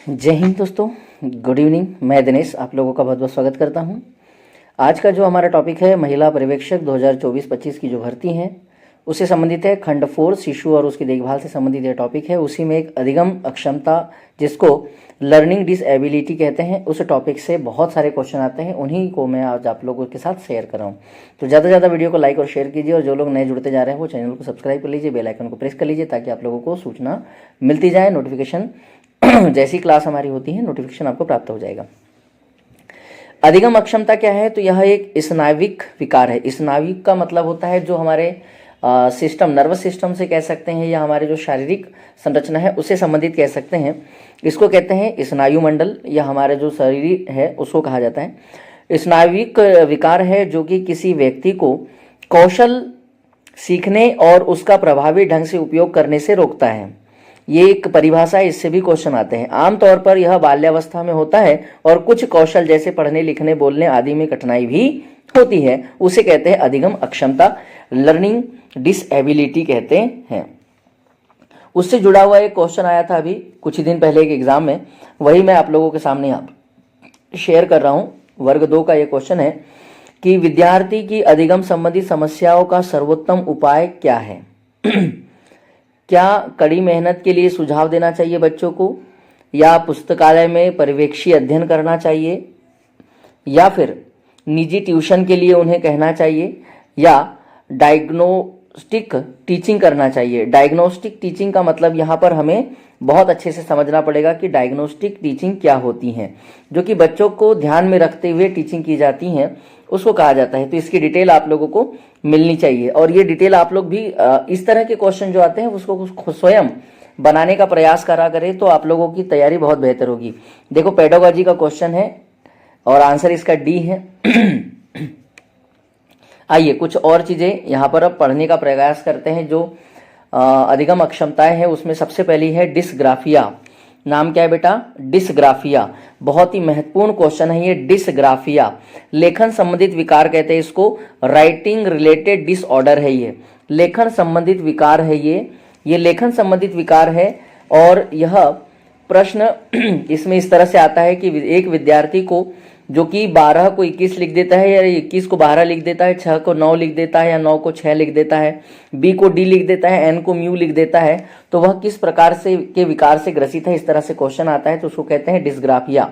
जय हिंद दोस्तों, good evening. मैं दिनेश आप लोगों का बहुत बहुत स्वागत करता हूं। आज का जो हमारा टॉपिक है महिला पर्यवेक्षक 2024-25 की जो भर्ती है उससे संबंधित है। खंड 4 शिशु और उसकी देखभाल से संबंधित यह टॉपिक है। उसी में एक अधिगम अक्षमता जिसको लर्निंग डिसएबिलिटी कहते हैं, उस टॉपिक से बहुत सारे क्वेश्चन आते हैं, उन्हीं को मैं आज आप लोगों के साथ शेयर कर रहा हूँ। तो ज़्यादा से ज़्यादा वीडियो को लाइक और शेयर कीजिए, और जो लोग नए जुड़ते जा रहे हैं वो चैनल को सब्सक्राइब कर लीजिए, बेल आइकन को प्रेस कर लीजिए ताकि आप लोगों को सूचना मिलती जाए। नोटिफिकेशन जैसी क्लास हमारी होती है नोटिफिकेशन आपको प्राप्त हो जाएगा। अधिगम अक्षमता क्या है? तो यह एक स्नाविक विकार है। स्नाविक का मतलब होता है जो हमारे सिस्टम, नर्वस सिस्टम से कह सकते हैं, या हमारे जो शारीरिक संरचना है उससे संबंधित कह सकते हैं। इसको कहते हैं स्नायु मंडल, या हमारे जो शरीर है उसको कहा जाता है। स्नाविक विकार है जो कि किसी व्यक्ति को कौशल सीखने और उसका प्रभावी ढंग से उपयोग करने से रोकता है। ये एक परिभाषा है, इससे भी क्वेश्चन आते हैं। आमतौर पर यह बाल्यावस्था में होता है और कुछ कौशल जैसे पढ़ने लिखने बोलने आदि में कठिनाई भी होती है, उसे कहते हैं अधिगम अक्षमता, लर्निंग डिसएबिलिटी कहते हैं। उससे जुड़ा हुआ एक क्वेश्चन आया था अभी कुछ ही दिन पहले एक एग्जाम में, वही मैं आप लोगों के सामने यहाँ शेयर कर रहा हूँ। वर्ग 2 का ये क्वेश्चन है कि विद्यार्थी की अधिगम संबंधी समस्याओं का सर्वोत्तम उपाय क्या है। क्या कड़ी मेहनत के लिए सुझाव देना चाहिए बच्चों को, या पुस्तकालय में पर्यवेक्षी अध्ययन करना चाहिए, या फिर निजी ट्यूशन के लिए उन्हें कहना चाहिए, या डायग्नोस्टिक टीचिंग करना चाहिए। डायग्नोस्टिक टीचिंग का मतलब यहाँ पर हमें बहुत अच्छे से समझना पड़ेगा कि डायग्नोस्टिक टीचिंग क्या होती हैं, जो कि बच्चों को ध्यान में रखते हुए टीचिंग की जाती हैं, उसको कहा जाता है। तो इसकी डिटेल आप लोगों को मिलनी चाहिए, और ये डिटेल आप लोग भी इस तरह के क्वेश्चन जो आते हैं उसको स्वयं बनाने का प्रयास करा करें, तो आप लोगों की तैयारी बहुत बेहतर होगी। देखो पेडागोजी का क्वेश्चन है और आंसर इसका डी है। आइए कुछ और चीजें यहाँ पर अब पढ़ने का प्रयास करते हैं। जो अधिगम अक्षमताएं हैं उसमें सबसे पहली है डिसग्राफिया। नाम क्या है बेटा? डिसग्राफिया। बहुत ही महत्वपूर्ण क्वेश्चन है ये। डिसग्राफिया लेखन संबंधित विकार कहते हैं इसको। राइटिंग रिलेटेड डिसऑर्डर है ये, लेखन संबंधित विकार है ये लेखन संबंधित विकार है। और यह प्रश्न इसमें इस तरह से आता है कि एक विद्यार्थी को जो कि 12 को 21 लिख देता है, या 21 को 12 लिख देता है, 6 को 9 लिख देता है, या 9 को 6 लिख देता है, बी को डी लिख देता है, एन को म्यू लिख देता है, तो वह किस प्रकार से के विकार से ग्रसित है। इस तरह से क्वेश्चन आता है तो उसको कहते हैं डिसग्राफिया।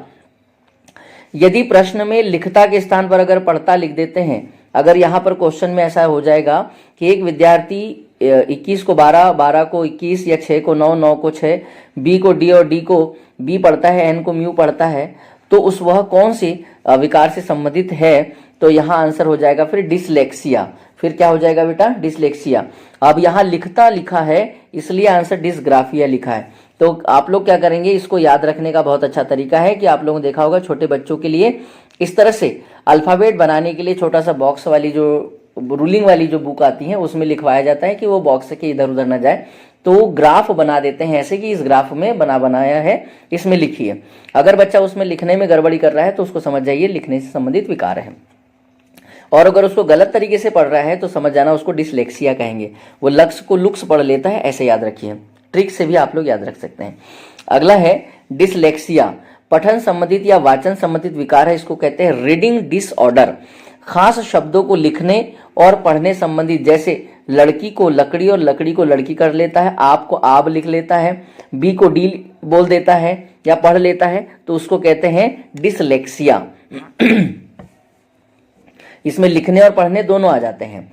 यदि प्रश्न में लिखता के स्थान पर अगर पढ़ता लिख देते हैं, अगर यहाँ पर क्वेश्चन में ऐसा हो जाएगा कि एक विद्यार्थी 21 को 12, 12 को 21, या 6 को 9, 9 को 6, बी को डी और डी को बी पढ़ता है, एन को म्यू पढ़ता है, तो उस वह कौन सी विकार से संबंधित है? तो यहाँ आंसर हो जाएगा फिर डिसलेक्सिया। फिर क्या हो जाएगा बेटा? डिसलेक्सिया। अब यहाँ लिखता लिखा है इसलिए आंसर डिसग्राफिया लिखा है। तो आप लोग क्या करेंगे, इसको याद रखने का बहुत अच्छा तरीका है कि आप लोगों ने देखा होगा छोटे बच्चों के लिए इस तरह से अल्फाबेट बनाने के लिए छोटा सा बॉक्स वाली जो रूलिंग वाली जो बुक आती है उसमें लिखवाया जाता है कि वो बॉक्स के इधर उधर न जाए, तो ग्राफ बना देते हैं ऐसे कि इस ग्राफ में बनाया है, इसमें लिखिए। अगर बच्चा उसमें लिखने में गड़बड़ी कर रहा है तो उसको समझ जाइए लिखने से संबंधित विकार है, और अगर उसको गलत तरीके से पढ़ रहा है तो समझ जाना उसको डिसलेक्सिया कहेंगे। वो लक्स को लुक्स पढ़ लेता है, ऐसे याद रखिए। ट्रिक से भी आप लोग याद रख सकते हैं। अगला है डिसलेक्सिया। पठन संबंधित या वाचन संबंधित विकार है, इसको कहते हैं रीडिंग डिसऑर्डर। खास शब्दों को लिखने और पढ़ने संबंधित, जैसे लड़की को लकड़ी और लकड़ी को लड़की कर लेता है, आप को आब लिख लेता है, बी को डी बोल देता है या पढ़ लेता है, तो उसको कहते हैं डिसलेक्सिया। इसमें लिखने और पढ़ने दोनों आ जाते हैं।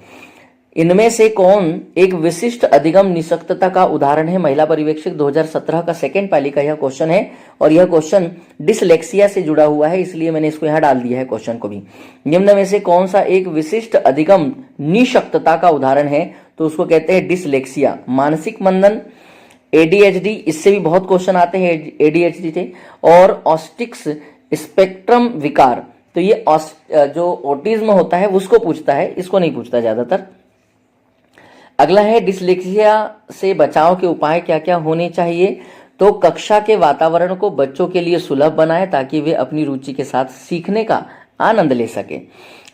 इनमें से कौन एक विशिष्ट अधिगम निशक्तता का उदाहरण है? महिला पर्यवेक्षक 2017 का सेकंड पाली का यह क्वेश्चन है, और यह क्वेश्चन डिसलेक्सिया से जुड़ा हुआ है, इसलिए मैंने इसको यहाँ डाल दिया है क्वेश्चन को भी। निम्न में से कौन सा एक विशिष्ट अधिगम निशक्तता का उदाहरण है? तो उसको कहते हैं डिसलेक्सिया। मानसिक मंदन, एडीएचडी, इससे भी बहुत क्वेश्चन आते हैं एडीएचडी से, और ऑटिस्टिक्स स्पेक्ट्रम विकार। तो ये जो ऑटिज्म होता है उसको पूछता है, इसको नहीं पूछता ज्यादातर। अगला है डिसलेक्सिया से बचाव के उपाय क्या क्या होने चाहिए? तो कक्षा के वातावरण को बच्चों के लिए सुलभ बनाएं ताकि वे अपनी रुचि के साथ सीखने का आनंद ले सके।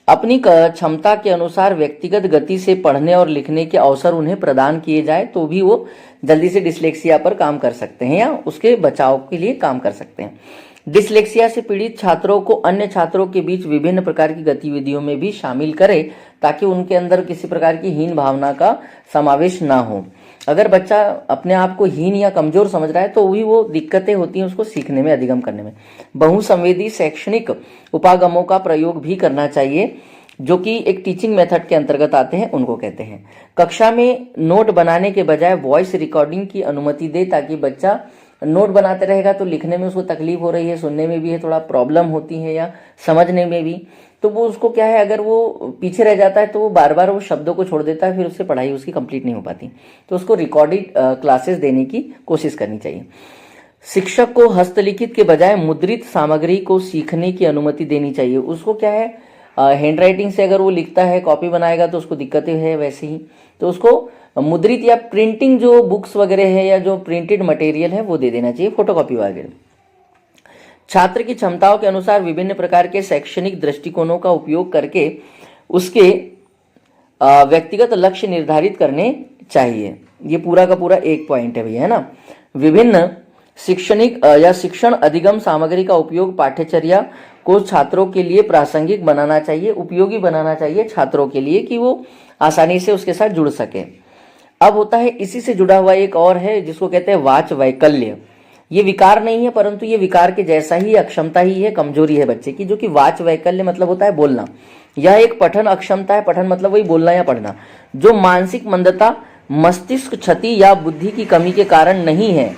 अपनी क्षमता के अनुसार व्यक्तिगत गति से पढ़ने और लिखने के अवसर उन्हें प्रदान किए जाए तो भी वो जल्दी से डिसलेक्सिया पर काम कर सकते हैं या उसके बचाव के लिए काम कर सकते हैं। डिसलेक्सिया से पीड़ित छात्रों को अन्य छात्रों के बीच विभिन्न प्रकार की गतिविधियों में भी शामिल करें ताकि उनके अंदर किसी प्रकार की हीन भावना का समावेश ना हो। अगर बच्चा अपने आप को हीन या कमजोर समझ रहा है तो भी वो दिक्कतें होती हैं उसको सीखने में, अधिगम करने में। बहुसंवेदी शैक्षणिक उपागमों का प्रयोग भी करना चाहिए जो कि एक टीचिंग मेथड के अंतर्गत आते हैं, उनको कहते हैं। कक्षा में नोट बनाने के बजाय वॉइस रिकॉर्डिंग की अनुमति दे ताकि बच्चा नोट बनाते रहेगा तो लिखने में उसको तकलीफ हो रही है, सुनने में भी है थोड़ा प्रॉब्लम होती है या समझने में भी, तो वो उसको क्या है, अगर वो पीछे रह जाता है तो वो बार बार वो शब्दों को छोड़ देता है, फिर उससे पढ़ाई उसकी कंप्लीट नहीं हो पाती। तो उसको रिकॉर्डेड क्लासेस देने की कोशिश करनी चाहिए। शिक्षक को हस्तलिखित के बजाय मुद्रित सामग्री को सीखने की अनुमति देनी चाहिए। उसको क्या है, हैंड राइटिंग से अगर वो लिखता है, कॉपी बनाएगा तो उसको दिक्कतें है वैसे ही, तो उसको मुद्रित या प्रिंटिंग जो बुक्स वगैरह है या जो प्रिंटेड मटेरियल है वो दे देना चाहिए, फोटोकॉपी वगैरह। छात्र की क्षमताओं के अनुसार विभिन्न प्रकार के शैक्षणिक दृष्टिकोणों का उपयोग करके उसके व्यक्तिगत लक्ष्य निर्धारित करने चाहिए। ये पूरा का पूरा एक पॉइंट है भैया, है ना। विभिन्न शैक्षणिक या शिक्षण अधिगम सामग्री का उपयोग पाठ्यचर्या को छात्रों के लिए प्रासंगिक बनाना चाहिए, उपयोगी बनाना चाहिए छात्रों के लिए कि वो आसानी से उसके साथ जुड़ सके। अब होता है इसी से जुड़ा हुआ एक और है जिसको कहते हैं वाच वैकल्य। ये विकार नहीं है परंतु ये विकार के जैसा ही अक्षमता ही है, कमजोरी है बच्चे की, जो कि वाच वैकल्य मतलब होता है बोलना। यह एक पठन अक्षमता है, पठन मतलब वही बोलना या पढ़ना, जो मानसिक मंदता, मस्तिष्क क्षति या बुद्धि की कमी के कारण नहीं है,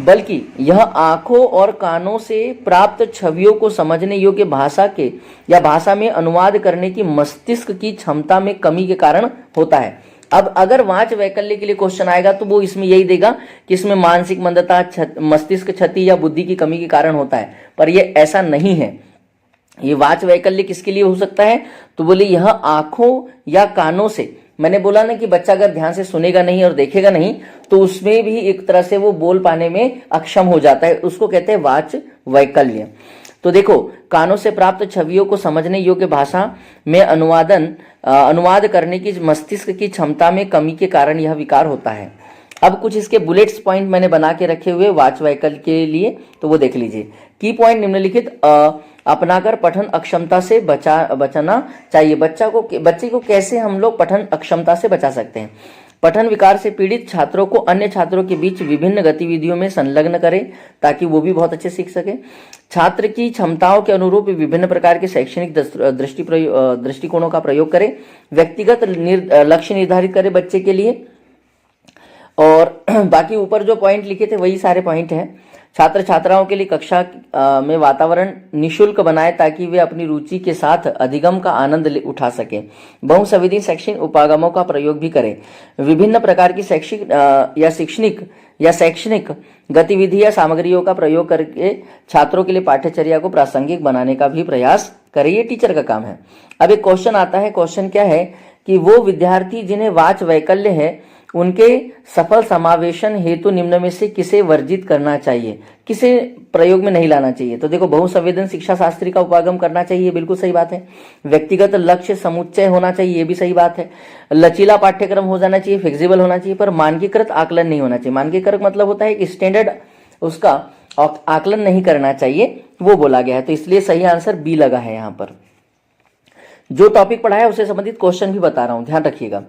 बल्कि यह आंखों और कानों से प्राप्त छवियों को समझने योग्य भाषा के या भाषा में अनुवाद करने की मस्तिष्क की क्षमता में कमी के कारण होता है। अब अगर वाच वैकल्य के लिए क्वेश्चन आएगा तो वो इसमें यही देगा कि इसमें मानसिक मंदता, मस्तिष्क क्षति या बुद्धि की कमी के कारण होता है, पर यह ऐसा नहीं है। ये वाच वैकल्य किसके लिए हो सकता है, तो बोले यह आंखों या कानों से, मैंने बोला ना कि बच्चा अगर ध्यान से सुनेगा नहीं और देखेगा नहीं तो उसमें भी एक तरह से वो बोल पाने में अक्षम हो जाता है, उसको कहते हैं वाच वैकल्य। तो देखो, कानों से प्राप्त छवियों को समझने योग्य भाषा में अनुवाद करने की मस्तिष्क की क्षमता में कमी के कारण यह विकार होता है। अब कुछ इसके बुलेट्स पॉइंट मैंने बना के रखे हुए वाच वैकल्य के लिए, तो वो देख लीजिए। की पॉइंट निम्नलिखित अपनाकर पठन अक्षमता से बचाना चाहिए। बच्चे को कैसे हम लोग पठन अक्षमता से बचा सकते हैं। पठन विकार से पीड़ित छात्रों को अन्य छात्रों के बीच विभिन्न गतिविधियों में संलग्न करें ताकि वो भी बहुत अच्छे सीख सके। छात्र की क्षमताओं के अनुरूप विभिन्न प्रकार के शैक्षणिक दृष्टिकोणों का प्रयोग करें। व्यक्तिगत लक्ष्य निर्धारित करें बच्चे के लिए। और बाकी ऊपर जो पॉइंट लिखे थे वही सारे पॉइंट हैं। छात्र छात्राओं के लिए कक्षा में वातावरण निःशुल्क बनाए ताकि वे अपनी रुचि के साथ अधिगम का आनंद उठा सकें। बहुसंवेदी शैक्षणिक उपागमों का प्रयोग भी करें। विभिन्न प्रकार की शैक्षणिक गतिविधि या सामग्रियों का प्रयोग करके छात्रों के लिए पाठ्यचर्या को प्रासंगिक बनाने का भी प्रयास करें। ये टीचर का काम है। अब एक क्वेश्चन आता है, क्वेश्चन क्या है कि वो विद्यार्थी जिन्हें वाच वैकल्य है उनके सफल समावेशन हेतु निम्न में से किसे वर्जित करना चाहिए, किसे प्रयोग में नहीं लाना चाहिए। तो देखो, बहुसंवेदन शिक्षा शास्त्री का उपागम करना चाहिए, बिल्कुल सही बात है। व्यक्तिगत लक्ष्य समुच्चय होना चाहिए, ये भी सही बात है। लचीला पाठ्यक्रम हो जाना चाहिए, फ्लेक्सिबल होना चाहिए, पर मानकीकृत आकलन नहीं होना चाहिए। मानकीकृत मतलब होता है कि स्टैंडर्ड उसका आकलन नहीं करना चाहिए, वो बोला गया है। तो इसलिए सही आंसर बी लगा है। यहाँ पर जो टॉपिक पढ़ा है उससे संबंधित क्वेश्चन भी बता रहा हूं, ध्यान रखिएगा।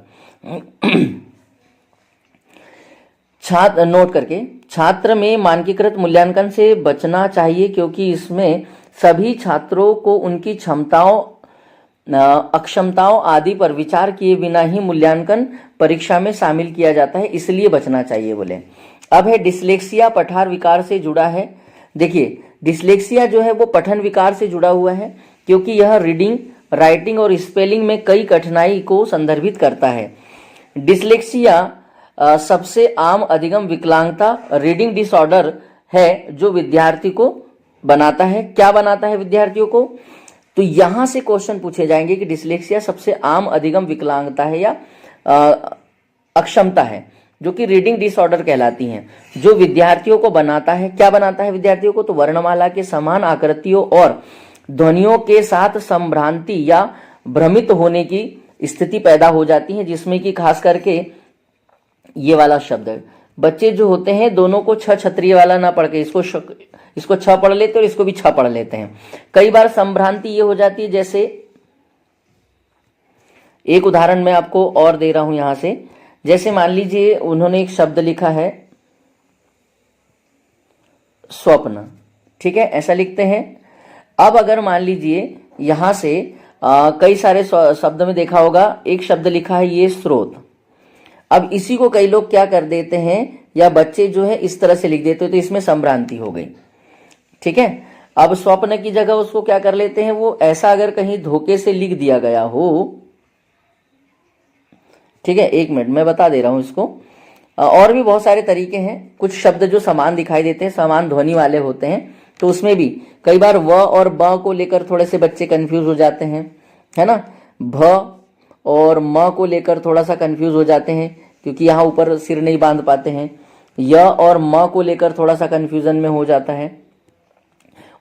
छात्र नोट करके, छात्र में मानकीकृत मूल्यांकन से बचना चाहिए क्योंकि इसमें सभी छात्रों को उनकी क्षमताओं, अक्षमताओं आदि पर विचार किए बिना ही मूल्यांकन परीक्षा में शामिल किया जाता है, इसलिए बचना चाहिए बोले। अब है डिसलेक्सिया, पठार विकार से जुड़ा है। देखिए, डिसलेक्सिया जो है वो पठन विकार से जुड़ा हुआ है क्योंकि यह रीडिंग, राइटिंग और स्पेलिंग में कई कठिनाई को संदर्भित करता है। डिसलेक्सिया सबसे आम अधिगम विकलांगता, रीडिंग डिसऑर्डर है जो विद्यार्थी को बनाता है। क्या बनाता है विद्यार्थियों को, तो यहां से क्वेश्चन पूछे जाएंगे कि डिसलेक्सिया सबसे आम अधिगम विकलांगता है या अक्षमता है जो कि रीडिंग डिसऑर्डर कहलाती हैं, जो विद्यार्थियों को बनाता है। क्या बनाता है विद्यार्थियों को, तो वर्णमाला के समान आकृतियों और ध्वनियों के साथ संभ्रांति या भ्रमित होने की स्थिति पैदा हो जाती है, जिसमें कि खास करके ये वाला शब्द है। बच्चे जो होते हैं दोनों को छ छत्रिय वाला ना पढ़ के इसको छ पढ़ लेते और इसको भी छ पढ़ लेते हैं। कई बार संभ्रांति ये हो जाती है, जैसे एक उदाहरण मैं आपको और दे रहा हूं यहां से। जैसे मान लीजिए उन्होंने एक शब्द लिखा है स्वप्न, ठीक है, ऐसा लिखते हैं। अब अगर मान लीजिए यहां से कई सारे शब्द में देखा होगा एक शब्द लिखा है ये स्रोत। अब इसी को कई लोग क्या कर देते हैं, या बच्चे जो है इस तरह से लिख देते हैं, तो इसमें संभ्रांति हो गई, ठीक है। अब स्वप्न की जगह उसको क्या कर लेते हैं, वो ऐसा अगर कहीं धोखे से लिख दिया गया हो, ठीक है, एक मिनट मैं बता दे रहा हूं इसको। और भी बहुत सारे तरीके हैं। कुछ शब्द जो समान दिखाई देते हैं, समान ध्वनि वाले होते हैं, तो उसमें भी कई बार व और ब को लेकर थोड़े से बच्चे कंफ्यूज हो जाते हैं, है ना। भ और म को लेकर थोड़ा सा कंफ्यूज हो जाते हैं, क्योंकि यहाँ ऊपर सिर नहीं बांध पाते हैं। य और म को लेकर थोड़ा सा कंफ्यूजन में हो जाता है।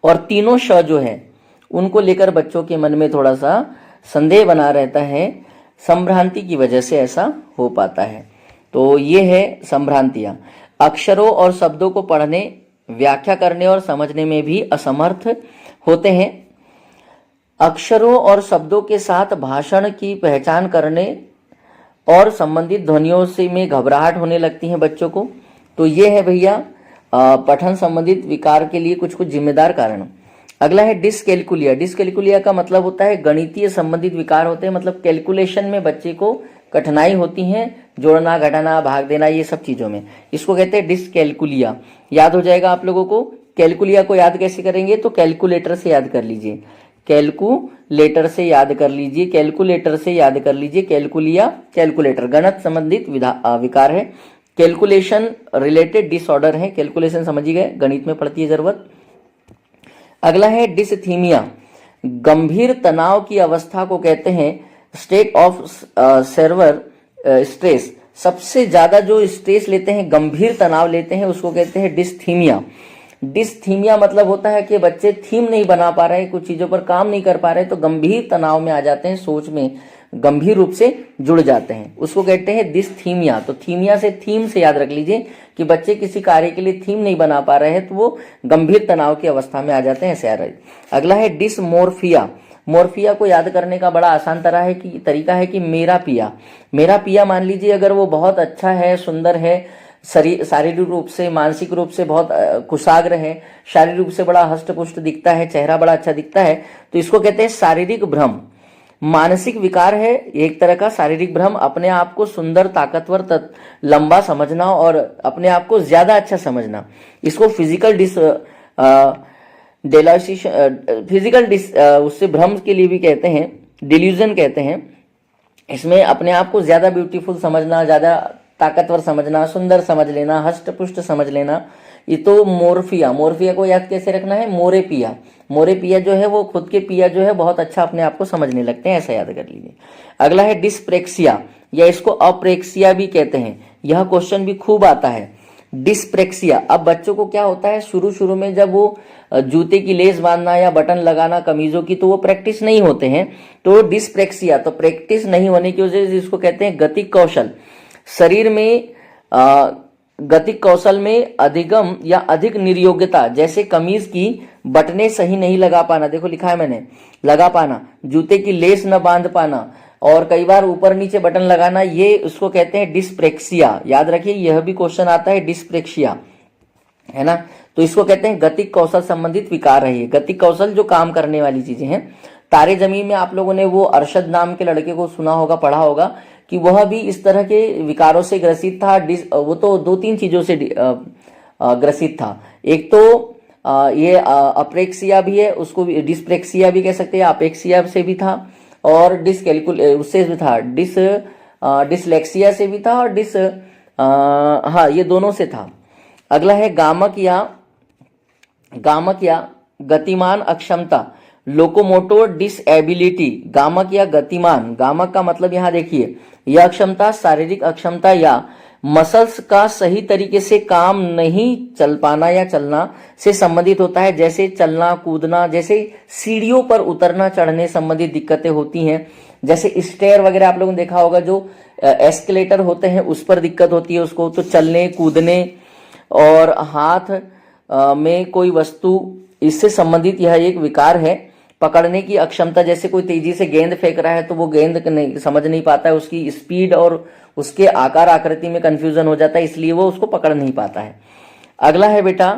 और तीनों श जो है उनको लेकर बच्चों के मन में थोड़ा सा संदेह बना रहता है। संभ्रांति की वजह से ऐसा हो पाता है। तो ये है संभ्रांतियां। अक्षरों और शब्दों को पढ़ने, व्याख्या करने और समझने में भी असमर्थ होते हैं। अक्षरों और शब्दों के साथ भाषण की पहचान करने और संबंधित ध्वनियों से में घबराहट होने लगती है बच्चों को। तो ये है भैया पठन संबंधित विकार के लिए कुछ कुछ जिम्मेदार कारण। अगला है डिसकैलकुलिया। डिसकैलकुलिया का मतलब होता है गणितीय संबंधित विकार होते हैं, मतलब कैलकुलेशन में बच्चे को कठिनाई होती है, जोड़ना, घटाना, भाग देना, ये सब चीजों में। इसको कहते हैं डिसकैलकुलिया। याद हो जाएगा आप लोगों को। कैलकुलिया को याद कैसे करेंगे, तो कैलकुलेटर से याद कर लीजिए, कैलकुलेटर से याद कर लीजिए, कैलकुलेटर से याद कर लीजिए। कैलकुलिया कैलकुलेटर गणित संबंधित विकार है। कैलकुलेशन रिलेटेड डिसऑर्डर है। कैलकुलेशन समझिए गए, गणित में पड़ती है जरूरत। अगला है डिसथीमिया। गंभीर तनाव की अवस्था को कहते हैं स्टेट ऑफ सर्वर स्ट्रेस। सबसे ज्यादा जो स्ट्रेस लेते हैं, गंभीर तनाव लेते हैं, उसको कहते हैं डिसथीमिया। डिसथीमिया मतलब होता है कि बच्चे थीम नहीं बना पा रहे, कुछ चीजों पर काम नहीं कर पा रहे, तो गंभीर तनाव में आ जाते हैं, सोच में गंभीर रूप से जुड़ जाते हैं, उसको कहते हैं डिसथीमिया। तो थीमिया से थीम से याद रख लीजिए कि बच्चे किसी कार्य के लिए थीम नहीं बना पा रहे हैं, तो वो गंभीर तनाव की अवस्था में आ जाते हैं, ऐसे आ रहे। अगला है डिसमोर्फिया। मोर्फिया को याद करने का बड़ा आसान तरीका है कि मेरा पिया। मेरा पिया मान लीजिए अगर वो बहुत अच्छा है, सुंदर है, शारीरिक रूप से, मानसिक रूप से बहुत कुशाग्र है, शारीरिक रूप से बड़ा हष्ट पुष्ट दिखता है, चेहरा बड़ा अच्छा दिखता है, तो इसको कहते हैं शारीरिक भ्रम। मानसिक विकार है एक तरह का शारीरिक भ्रम, अपने आप को सुंदर, ताकतवर, लंबा समझना और अपने आप को ज्यादा अच्छा समझना। इसको उससे भ्रम के लिए भी कहते हैं, डिल्यूजन कहते हैं। इसमें अपने आप को ज्यादा ब्यूटीफुल समझना, ज्यादा ताकतवर समझना, सुंदर समझ लेना, हष्ट पुष्ट समझ लेना, ये तो मोर्फिया। मोर्फिया को याद कैसे रखना है, मोरे पिया। मोरे पिया जो है वो खुद के पिया जो है बहुत अच्छा अपने आप को समझने लगते हैं, ऐसा याद कर लीजिए। अगला है डिस्प्रेक्सिया, या इसको अप्रेक्सिया भी कहते हैं। यह क्वेश्चन भी खूब आता है, डिस्प्रेक्सिया। अब बच्चों को क्या होता है, शुरू शुरू में जब वो जूते की लेस बांधना या बटन लगाना कमीजों की, तो वो प्रैक्टिस नहीं होते हैं, तो डिस्प्रेक्सिया। तो प्रैक्टिस नहीं होने की वजह से इसको कहते हैं गतिक कौशल। शरीर में गतिक कौशल में अधिगम या अधिक निर्योग्यता, जैसे कमीज की बटने सही नहीं लगा पाना, देखो लिखा है मैंने, लगा पाना, जूते की लेस न बांध पाना, और कई बार ऊपर नीचे बटन लगाना, ये उसको कहते हैं डिस्प्रेक्सिया। याद रखिए यह भी क्वेश्चन आता है, डिस्प्रेक्सिया, है ना। तो इसको कहते हैं गतिक कौशल संबंधित विकार है ये। गतिक कौशल जो काम करने वाली चीजें हैं। तारे जमीन में आप लोगों ने वो अरशद नाम के लड़के को सुना होगा, पढ़ा होगा, कि वह भी इस तरह के विकारों से ग्रसित था। वो तो 2-3 चीजों से ग्रसित था। एक तो ये अप्रेक्सिया भी है, उसको डिस्प्रेक्सिया भी कह सकते हैं, अपेक्सिया से भी था, और उससे भी था, डिसलेक्सिया से भी था, और हाँ ये दोनों से था। अगला है गामक या गतिमान अक्षमता, लोकोमोटोर डिसएबिलिटी। गामक या गतिमान, गामक का मतलब यहां देखिए, यह अक्षमता शारीरिक अक्षमता या मसल्स का सही तरीके से काम नहीं चल पाना या चलना से संबंधित होता है, जैसे चलना कूदना, जैसे सीढ़ियों पर उतरना चढ़ने संबंधित दिक्कतें होती हैं, जैसे स्टेयर वगैरह आप लोगों ने देखा होगा, जो एस्केलेटर होते हैं उस पर दिक्कत होती है उसको, तो चलने कूदने और हाथ में कोई वस्तु, इससे संबंधित यह एक विकार है। पकड़ने की अक्षमता, जैसे कोई तेजी से गेंद फेंक रहा है तो वो गेंद नहीं समझ नहीं पाता है, उसकी स्पीड और उसके आकार आकृति में कंफ्यूजन हो जाता है, इसलिए वो उसको पकड़ नहीं पाता है। अगला है बेटा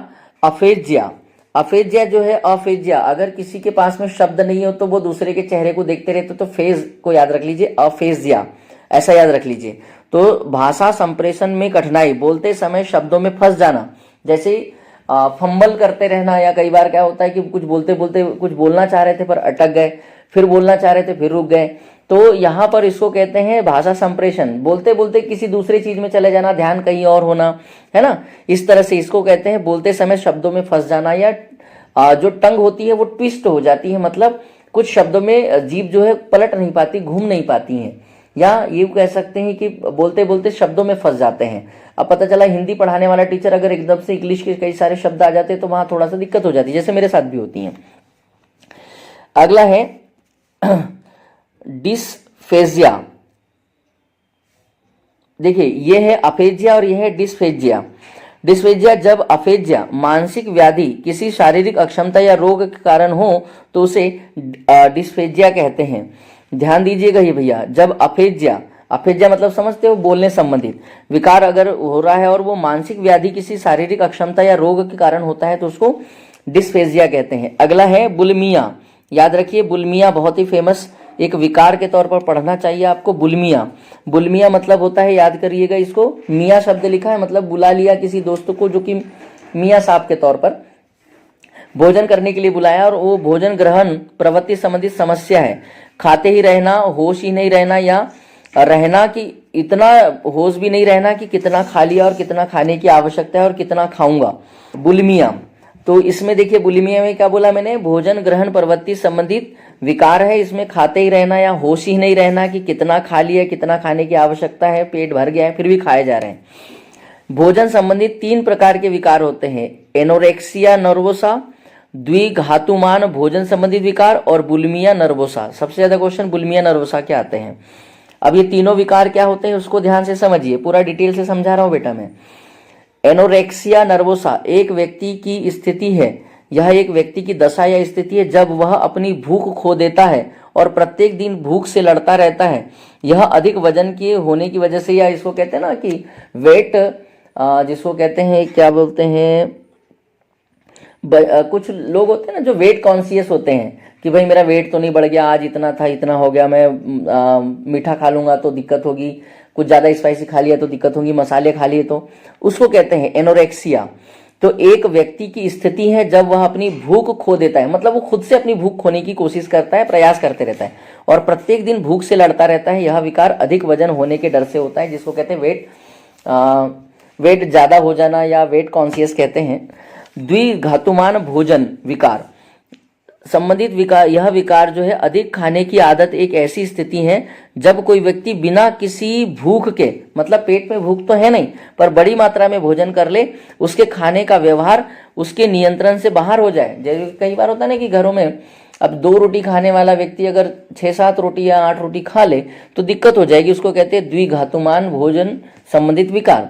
अफेजिया। अफेजिया जो है, अफेजिया, अगर किसी के पास में शब्द नहीं हो तो वो दूसरे के चेहरे को देखते रहते, तो फेज को याद रख लीजिए, अफेजिया ऐसा याद रख लीजिए। तो भाषा संप्रेषण में कठिनाई, बोलते समय शब्दों में फंस जाना, जैसे फंबल करते रहना, या कई बार क्या होता है कि कुछ बोलते बोलते कुछ बोलना चाह रहे थे पर अटक गए, फिर बोलना चाह रहे थे फिर रुक गए, तो यहाँ पर इसको कहते हैं भाषा संप्रेषण। बोलते बोलते किसी दूसरी चीज में चले जाना, ध्यान कहीं और होना, है ना, इस तरह से इसको कहते हैं बोलते समय शब्दों में फंस जाना, या जो टंग होती है वो ट्विस्ट हो जाती है, मतलब कुछ शब्दों में जीभ जो है पलट नहीं पाती, घूम नहीं पाती है, या ये कह सकते हैं कि बोलते बोलते शब्दों में फंस जाते हैं। अब पता चला हिंदी पढ़ाने वाला टीचर अगर एकदम से इंग्लिश के कई सारे शब्द आ जाते हैं तो वहां थोड़ा सा दिक्कत हो जाती है, जैसे मेरे साथ भी होती है। अगला है डिस्फेजिया। देखिए ये है अफेजिया और यह है डिस्फेजिया। डिस्फेजिया, जब अफेजिया मानसिक व्याधि किसी शारीरिक अक्षमता या रोग के कारण हो तो उसे डिस्फेजिया कहते हैं। ध्यान दीजिएगा ये भैया, जब अफेजिया, अफेजिया मतलब समझते हो बोलने संबंधित विकार अगर हो रहा है और वो मानसिक व्याधि किसी शारीरिक अक्षमता या रोग के कारण होता है तो उसको डिस्फेजिया कहते हैं। अगला है बुलिमिया। याद रखिए बुलिमिया बहुत ही फेमस एक विकार के तौर पर पढ़ना चाहिए आपको। बुलिमिया, बुलिमिया मतलब होता है, याद करिएगा इसको, मियाँ शब्द लिखा है, मतलब बुला लिया किसी दोस्त को जो कि मियाँ साहब के तौर पर भोजन करने के लिए बुलाया, और वो भोजन ग्रहण प्रवृत्ति संबंधित समस्या है। खाते ही रहना, होश ही नहीं रहना, या रहना कि इतना होश भी नहीं रहना कि कितना खा लिया और कितना खाने की आवश्यकता है और कितना खाऊंगा, बुलिमिया। तो इसमें देखिए बुलिमिया में क्या बोला मैंने, भोजन ग्रहण प्रवृत्ति संबंधित विकार है, इसमें खाते ही रहना या होश ही नहीं रहना कि कितना खा लिया, कितना खाने की आवश्यकता है, पेट भर गया है फिर भी खाए जा रहे हैं। भोजन संबंधित 3 प्रकार के विकार होते हैं, एनोरेक्सिया नर्वोसा, द्विघातुमान भोजन संबंधित विकार, और बुलिमिया नर्वोसा। सबसे ज्यादा क्वेश्चन बुलिमिया नर्वोसा के आते हैं। अब ये तीनों विकार क्या होते हैं उसको ध्यान से समझिए, पूरा डिटेल से समझा रहा हूं बेटा मैं। एनोरेक्सिया नर्वोसा एक व्यक्ति की स्थिति है, यह एक व्यक्ति की दशा या स्थिति है जब वह अपनी भूख खो देता है और प्रत्येक दिन भूख से लड़ता रहता है। यह अधिक वजन के होने की वजह से, या इसको कहते हैं ना कि वेट, जिसको कहते हैं क्या बोलते हैं, कुछ लोग होते हैं ना जो वेट कॉन्शियस होते हैं कि भाई मेरा वेट तो नहीं बढ़ गया, आज इतना था इतना हो गया, मैं मीठा खा लूंगा तो दिक्कत होगी, कुछ ज़्यादा स्पाइसी खा लिया तो दिक्कत होगी, मसाले खा लिए तो, उसको कहते हैं एनोरेक्सिया। तो एक व्यक्ति की स्थिति है जब वह अपनी भूख खो देता है, मतलब वो खुद से अपनी भूख खोने की कोशिश करता है, प्रयास करते रहता है और प्रत्येक दिन भूख से लड़ता रहता है। यह विकार अधिक वजन होने के डर से होता है, जिसको कहते हैं वेट ज़्यादा हो जाना या वेट कॉन्शियस कहते हैं। द्विघातुमान भोजन विकार संबंधित विकार, यह विकार जो है अधिक खाने की आदत एक ऐसी स्थिति है जब कोई व्यक्ति बिना किसी भूख के, मतलब पेट में भूख तो है नहीं पर बड़ी मात्रा में भोजन कर ले, उसके खाने का व्यवहार उसके नियंत्रण से बाहर हो जाए। जैसे कई बार होता है ना कि घरों में अब 2 रोटी खाने वाला व्यक्ति अगर 6-7 रोटी या 8 रोटी खा ले तो दिक्कत हो जाएगी, उसको कहते हैं द्विघातुमान भोजन संबंधित विकार।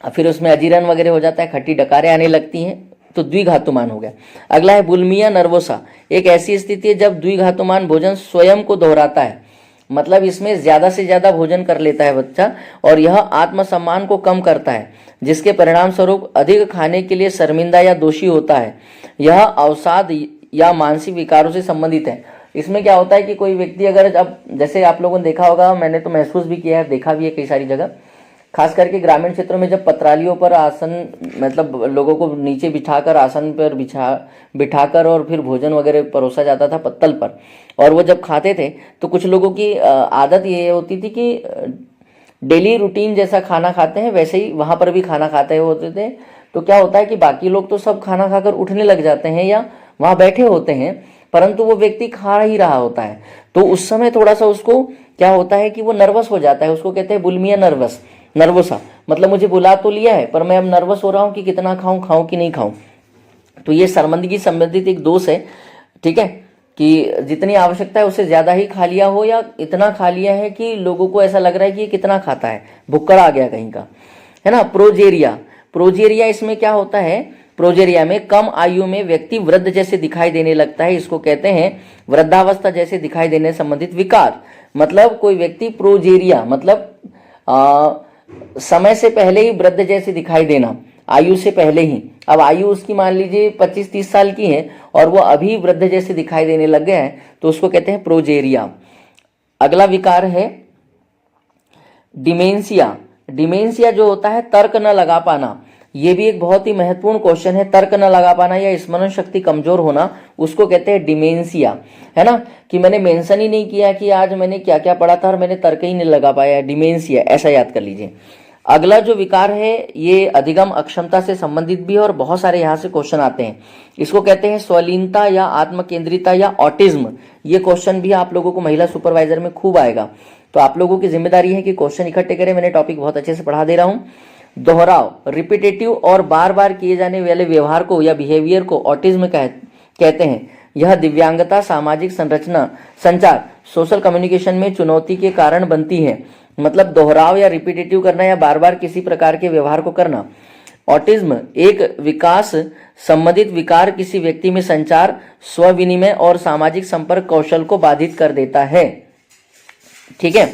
फिर उसमें अजीर्ण वगैरह हो जाता है, खट्टी डकारें आने लगती हैं, तो द्विघातुमान हो गया। अगला है बुलिमिया नर्वोसा, एक ऐसी स्थिति है जब द्विघातुमान भोजन स्वयं को दोहराता है, मतलब इसमें ज्यादा से ज्यादा भोजन कर लेता है बच्चा और यह आत्मसम्मान को कम करता है, जिसके परिणाम स्वरूप अधिक खाने के लिए शर्मिंदा या दोषी होता है। यह अवसाद या मानसिक विकारों से संबंधित है। इसमें क्या होता है कि कोई व्यक्ति अगर, अब जैसे आप लोगों ने देखा होगा, मैंने तो महसूस भी किया है, देखा भी है कई सारी जगह, खास करके ग्रामीण क्षेत्रों में जब पतरालियों पर आसन, मतलब लोगों को नीचे बिठाकर आसन पर बिठाकर और फिर भोजन वगैरह परोसा जाता था पत्तल पर, और वो जब खाते थे तो कुछ लोगों की आदत ये होती थी कि डेली रूटीन जैसा खाना खाते हैं वैसे ही वहाँ पर भी खाना खाते होते थे। तो क्या होता है कि बाकी लोग तो सब खाना खाकर उठने लग जाते हैं या वहाँ बैठे होते हैं, परंतु वो व्यक्ति खा ही रहा होता है, तो उस समय थोड़ा सा उसको क्या होता है कि वो नर्वस हो जाता है, उसको कहते हैं बुलिमिया नर्वस। नर्वसा मतलब मुझे बुला तो लिया है पर मैं अब नर्वस हो रहा हूं कि कितना खाऊं, खाऊं कि नहीं खाऊं। तो ये शर्मिंदगी संबंधित एक दोष है, ठीक है, कि जितनी आवश्यकता है उससे ज्यादा ही खा लिया हो या इतना खा लिया है कि लोगों को ऐसा लग रहा है कि ये कितना खाता है, भुक्कड़ आ गया कहीं का, है ना। प्रोजेरिया, प्रोजेरिया इसमें क्या होता है, प्रोजेरिया में कम आयु में व्यक्ति वृद्ध जैसे दिखाई देने लगता है, इसको कहते हैं वृद्धावस्था जैसे दिखाई देने से संबंधित विकार। मतलब कोई व्यक्ति प्रोजेरिया मतलब समय से पहले ही वृद्ध जैसे दिखाई देना, आयु से पहले ही। अब आयु उसकी मान लीजिए 25-30 साल की है और वो अभी वृद्ध जैसे दिखाई देने लग गए हैं, तो उसको कहते हैं प्रोजेरिया। अगला विकार है डिमेंशिया। डिमेंशिया जो होता है तर्क न लगा पाना, ये भी एक बहुत ही महत्वपूर्ण क्वेश्चन है। तर्क न लगा पाना या स्मरण शक्ति कमजोर होना, उसको कहते हैं डिमेंशिया, है ना। कि मैंने मेंशन ही नहीं किया कि आज मैंने क्या क्या पढ़ा था और मैंने तर्क ही नहीं लगा पाया, डिमेंशिया, ऐसा याद कर लीजिए। अगला जो विकार है ये अधिगम अक्षमता से संबंधित भी है और बहुत सारे यहाँ से क्वेश्चन आते हैं। इसको कहते हैं स्वलीनता या आत्मकेंद्रिता या ऑटिज्म। ये क्वेश्चन भी आप लोगों को महिला सुपरवाइजर में खूब आएगा, तो आप लोगों की जिम्मेदारी है कि क्वेश्चन इकट्ठे करें। मैंने टॉपिक बहुत अच्छे से पढ़ा दे रहा हूँ। दोहराव, रिपीटेटिव और बार बार किए जाने वाले व्यवहार को या बिहेवियर को ऑटिज्म कहते हैं। यह दिव्यांगता, सामाजिक संरचना, संचार, सोशल कम्युनिकेशन में चुनौती के कारण बनती है। मतलब दोहराव या रिपीटेटिव करना या बार बार किसी प्रकार के व्यवहार को करना। ऑटिज्म एक विकास संबंधित विकार किसी व्यक्ति में संचार, स्व विनिमय और सामाजिक संपर्क कौशल को बाधित कर देता है, ठीक है।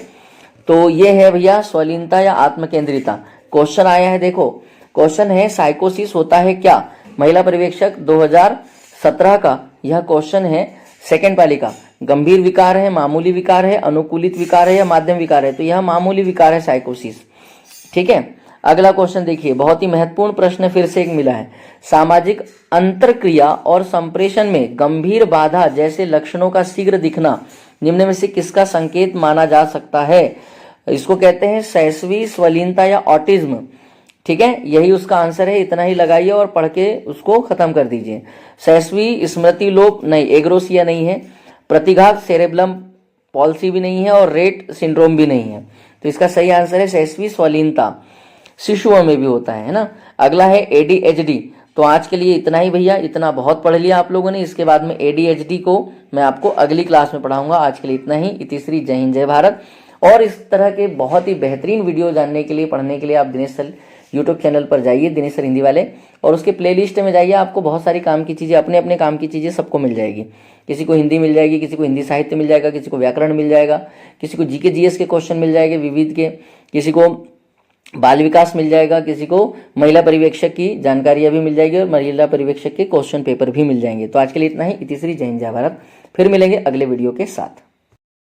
तो ये है भैया स्वलीनता या आत्मकेंद्रिता। क्वेश्चन आया है, देखो क्वेश्चन है साइकोसिस होता है क्या। महिला पर्यवेक्षक 2017 का यह क्वेश्चन है, सेकंड पाली का। गंभीर विकार है, मामूली विकार है, अनुकूलित विकार है या माध्यम विकार है। तो यह मामूली विकार है साइकोसिस, ठीक है। अगला क्वेश्चन देखिए, बहुत ही महत्वपूर्ण प्रश्न फिर से एक मिला है। सामाजिक अंतरक्रिया और संप्रेषण में गंभीर बाधा जैसे लक्षणों का शीघ्र दिखना निम्न में से किसका संकेत माना जा सकता है। इसको कहते हैं शैशवी स्वलीनता या ऑटिज्म, ठीक है। यही उसका आंसर है, इतना ही लगाइए और पढ़ के उसको खत्म कर दीजिए। शैशवी स्मृति लोप नहीं, एग्रोसिया नहीं है, प्रतिघात सेरेब्रम पॉल्सी भी नहीं है और रेट सिंड्रोम भी नहीं है। तो इसका सही आंसर है शैशवी स्वलीनता, शिशुओं में भी होता है ना। अगला है ADHD। तो आज के लिए इतना ही भैया, इतना बहुत पढ़ लिया आप लोगों ने। इसके बाद में ADHD को मैं आपको अगली क्लास में पढ़ाऊंगा। आज के लिए इतना ही। इतिश्री, जय हिंद, जय भारत। और इस तरह के बहुत ही बेहतरीन वीडियो जानने के लिए, पढ़ने के लिए आप दिनेश सर यूट्यूब चैनल पर जाइए, दिनेश सर हिंदी वाले, और उसके प्लेलिस्ट में जाइए। आपको बहुत सारी काम की चीज़ें, अपने अपने काम की चीज़ें सबको मिल जाएगी। किसी को हिंदी मिल जाएगी, किसी को हिंदी साहित्य मिल जाएगा, किसी को व्याकरण मिल जाएगा, किसी को GK GS के क्वेश्चन मिल जाएंगे विविध के, किसी को बाल विकास मिल जाएगा, किसी को महिला पर्यवेक्षक की जानकारियां भी मिल जाएगी और महिला पर्यवेक्षक के क्वेश्चन पेपर भी मिल जाएंगे। तो आज के लिए इतना ही। इतिश्री, जय हिंद, जय भारत। फिर मिलेंगे अगले वीडियो के साथ।